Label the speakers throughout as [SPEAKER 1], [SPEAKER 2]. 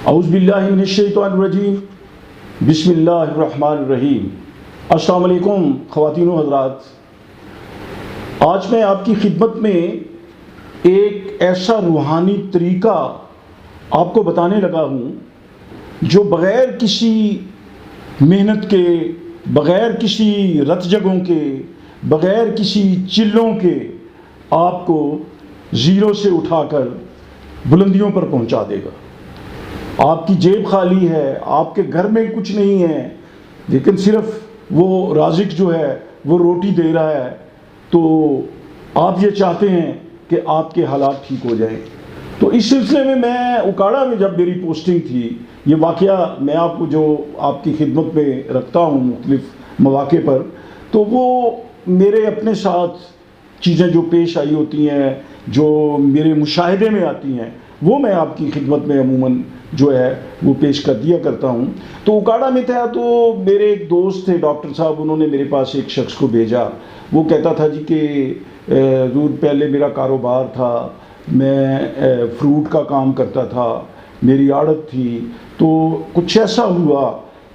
[SPEAKER 1] औज़ुबिल्लाहि मिनश्शैतानिर्रजीम बिस्मिल्लाहिर्रहमानिर्रहीम। अस्सलाम वालेकुम ख़वातीन व हज़रात, आज मैं आपकी खिदमत में एक ऐसा रूहानी तरीका आपको बताने लगा हूँ जो बग़ैर किसी मेहनत के, बग़ैर किसी रतजगों के, बग़ैर किसी चिल्लों के आपको ज़ीरो से उठाकर बुलंदियों पर पहुँचा देगा। आपकी जेब खाली है, आपके घर में कुछ नहीं है, लेकिन सिर्फ वो राज़िक जो है वो रोटी दे रहा है, तो आप ये चाहते हैं कि आपके हालात ठीक हो जाएं। तो इस सिलसिले में मैं उकाड़ा में जब मेरी पोस्टिंग थी, ये वाक़या मैं आपको जो आपकी खिदमत में रखता हूँ मुख्तलिफ़ मौक़े पर, तो वो मेरे अपने साथ चीज़ें जो पेश आई होती हैं, जो मेरे मुशाहिदे में आती हैं, वो मैं आपकी खिदमत में अमूमन जो है वो पेश कर दिया करता हूँ। तो उकाड़ा में था, तो मेरे एक दोस्त थे डॉक्टर साहब, उन्होंने मेरे पास एक शख्स को भेजा। वो कहता था जी कि दूर पहले मेरा कारोबार था, मैं फ्रूट का काम करता था, मेरी आड़त थी, तो कुछ ऐसा हुआ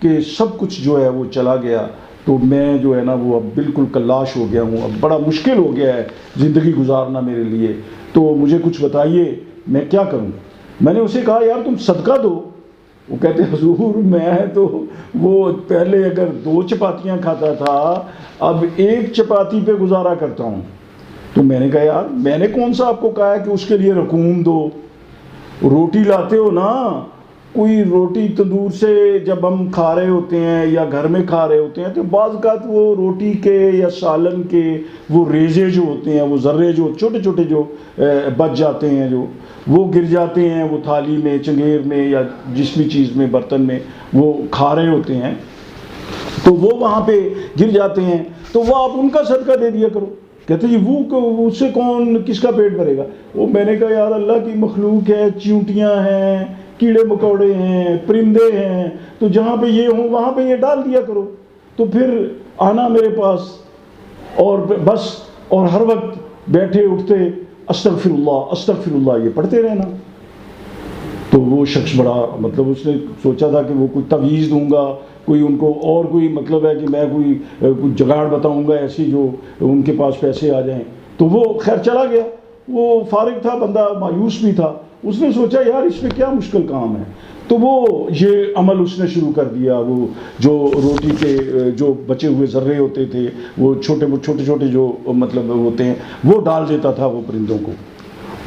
[SPEAKER 1] कि सब कुछ जो है वो चला गया, तो मैं जो है ना वो अब बिल्कुल कल्लाश हो गया हूँ, अब बड़ा मुश्किल हो गया है ज़िंदगी गुजारना मेरे लिए, तो मुझे कुछ बताइए मैं क्या करूँ। मैंने उसे कहा यार तुम सदका दो। वो कहते हुजूर मैं तो वो पहले अगर 2 चपातियाँ खाता था, अब 1 चपाती पे गुजारा करता हूँ। तो मैंने कहा यार मैंने कौन सा आपको कहा है कि उसके लिए रकूम दो, रोटी लाते हो ना, कोई रोटी तंदूर से जब हम खा रहे होते हैं या घर में खा रहे होते हैं, तो बाज़ औक़ात वो रोटी के या सालन के वो रेज़े जो होते हैं, वो ज़र्रे जो छोटे छोटे जो बच जाते हैं, जो वो गिर जाते हैं वो थाली में, चंगेर में या जिस भी चीज़ में, बर्तन में वो खा रहे होते हैं, तो वो वहाँ पे गिर जाते हैं, तो वो आप उनका सदका दे दिया करो। कहते जी वो उससे कौन किसका पेट भरेगा। वो मैंने कहा यार अल्लाह की मखलूक है, चींटियाँ हैं, कीड़े मकोड़े हैं, परिंदे हैं, तो जहाँ पे ये हों वहाँ पे ये डाल दिया करो। तो फिर आना मेरे पास और बस, और हर वक्त बैठे उठते अस्तगफिरुल्लाह अस्तगफिरुल्लाह ये पढ़ते रहना। तो वो शख्स बड़ा मतलब उसने सोचा था कि वो कोई तवीज़ दूंगा, कोई उनको और कोई मतलब है कि मैं कोई जुगाड़ बताऊंगा ऐसी जो उनके पास पैसे आ जाएं। तो वो खैर चला गया, वो फारिग था बंदा, मायूस भी था। उसने सोचा यार इसमें क्या मुश्किल काम है, तो वो ये अमल उसने शुरू कर दिया। वो जो रोटी के जो बचे हुए ज़र्रे होते थे, वो छोटे छोटे जो मतलब होते हैं, वो डाल देता था वो परिंदों को।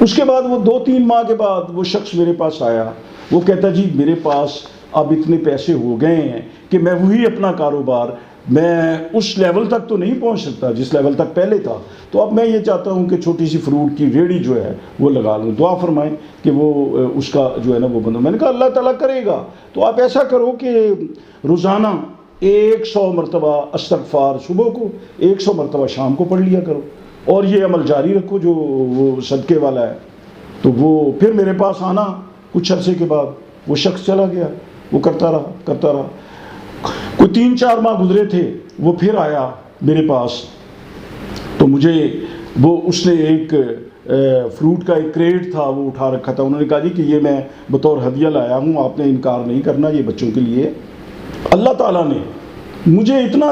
[SPEAKER 1] उसके बाद वो 2-3 माह के बाद वो शख्स मेरे पास आया। वो कहता जी मेरे पास अब इतने पैसे हो गए हैं कि मैं वही अपना कारोबार, मैं उस लेवल तक तो नहीं पहुंच सकता जिस लेवल तक पहले था, तो अब मैं ये चाहता हूं कि छोटी सी फ्रूट की रेडी जो है वो लगा लूं। दुआ फरमाएं कि वो उसका जो है ना वो बंद। मैंने कहा अल्लाह ताला करेगा। तो आप ऐसा करो कि रोज़ाना 100 मरतबा इस्तग़फ़ार सुबह को, 100 मरतबा शाम को पढ़ लिया करो, और ये अमल जारी रखो जो वो सदक़े वाला है। तो वो फिर मेरे पास आना, कुछ अरसे के बाद वो शख्स चला गया, वो करता रहा। कोई 3-4 माह गुजरे थे, वो फिर आया मेरे पास। तो मुझे वो उसने एक फ्रूट का एक क्रेट था वो उठा रखा था। उन्होंने कहा जी कि ये मैं बतौर हदिया लाया हूँ, आपने इनकार नहीं करना, ये बच्चों के लिए। अल्लाह ताला ने मुझे इतना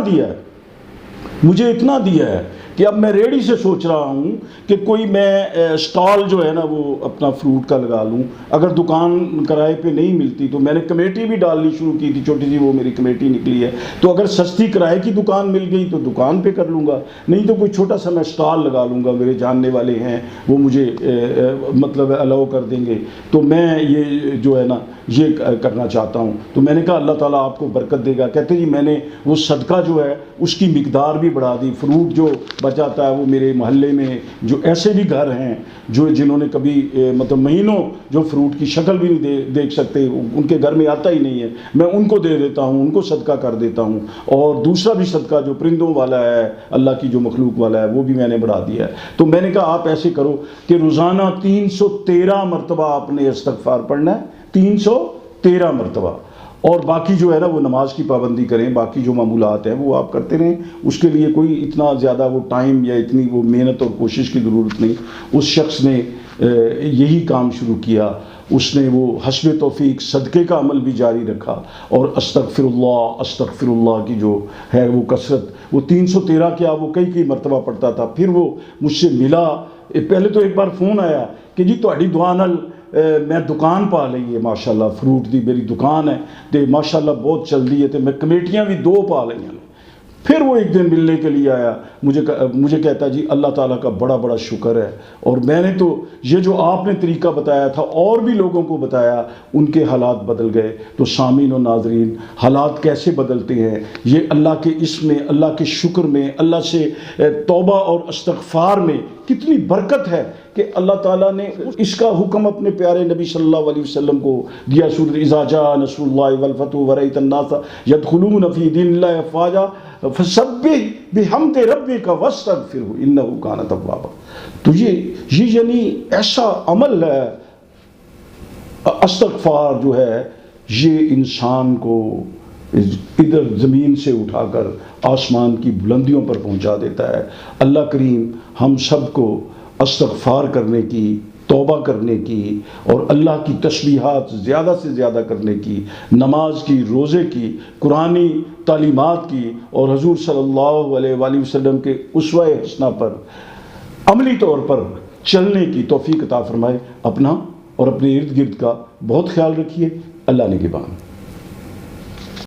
[SPEAKER 1] दिया है कि अब मैं रेडी से सोच रहा हूँ कि कोई मैं स्टॉल जो है ना वो अपना फ्रूट का लगा लूँ। अगर दुकान किराए पे नहीं मिलती तो मैंने कमेटी भी डालनी शुरू की थी, छोटी सी वो मेरी कमेटी निकली है। तो अगर सस्ती किराए की दुकान मिल गई तो दुकान पे कर लूँगा, नहीं तो कोई छोटा सा मैं स्टॉल लगा लूँगा। मेरे जानने वाले हैं, वो मुझे मतलब अलाउ कर देंगे, तो मैं ये जो है ना ये करना चाहता हूँ। तो मैंने कहा अल्लाह ताला आपको बरकत देगा। कहते जी मैंने वो सदका जो है उसकी मिकदार भी बढ़ा दी। फ्रूट जो बचाता है वो मेरे मोहल्ले में जो ऐसे भी घर हैं जो जिन्होंने कभी मतलब महीनों जो फ्रूट की शक्ल भी नहीं देख सकते, उनके घर में आता ही नहीं है, मैं उनको दे देता हूँ, उनको सदका कर देता हूँ। और दूसरा भी सदका जो परिंदों वाला है, अल्लाह की जो मखलूक वाला है, वो भी मैंने बढ़ा दिया है। तो मैंने कहा आप ऐसे करो कि रोज़ाना 313 मरतबा आपने इस्तग़फ़ार पढ़ना है, 313 मरतबा। और बाकी जो है ना वो नमाज की पाबंदी करें, बाकी जो मामूलात हैं वो आप करते रहें। उसके लिए कोई इतना ज़्यादा वो टाइम या इतनी वो मेहनत और कोशिश की ज़रूरत नहीं। उस शख्स ने यही काम शुरू किया, उसने वो हस्ब तौफीक सदक़े का अमल भी जारी रखा और अस्तग़फ़िरुल्लाह की जो है वो कसरत, वो 313 क्या वो कई मरतबा पढ़ता था। फिर वो मुझसे मिला, पहले तो एक बार फ़ोन आया कि जी तुहाड़ी दुआ नाल मैं दुकान पा ली है, माशाल्लाह फ्रूट दी मेरी दुकान है तो माशाल्लाह बहुत चलती है, तो मैं कमेटियाँ भी 2 पा ली हैं। फिर वो एक दिन मिलने के लिए आया, मुझे कहता जी अल्लाह ताला का बड़ा बड़ा शुक्र है, और मैंने तो ये जो आपने तरीका बताया था और भी लोगों को बताया, उनके हालात बदल गए। तो सामीन और नाजरीन, हालात कैसे बदलते हैं ये अल्लाह के इसमें, अल्लाह के शुक्र में, अल्लाह से तौबा और इस्तग़फ़ार में कितनी बरकत है कि अल्लाह ताला ने इसका हुक्म अपने प्यारे नबी सल्लल्लाहु अलैहि वसल्लम को दिया। सूरत इज़ा जा नस्रुल्लाहि वल फतहु व रअयतन नास यदखुलून फी दीनिल्लाहि अफ़वाजा फसब्बिह बिहम्दि रब्बिका वस्तग़फिरहु इन्नहु कान तव्वाबा। तो ये यानी ऐसा अमल है, इस्तग़फ़ार जो है ये इंसान को इधर ज़मीन से उठाकर आसमान की बुलंदियों पर पहुंचा देता है। अल्लाह करीम हम सब को इस्तग़फ़ार करने की, तौबा करने की और अल्लाह की तस्बीहात ज़्यादा से ज़्यादा करने की, नमाज की, रोज़े की, कुरानी तालीमात की और हुज़ूर सल्लल्लाहु अलैहि वसल्लम के उसवा-ए हसना पर अमली तौर पर चलने की तौफ़ीक़ अता फ़रमाए। अपना और अपने इर्द गिर्द का बहुत ख्याल रखिए। अल्लाह निगहबान।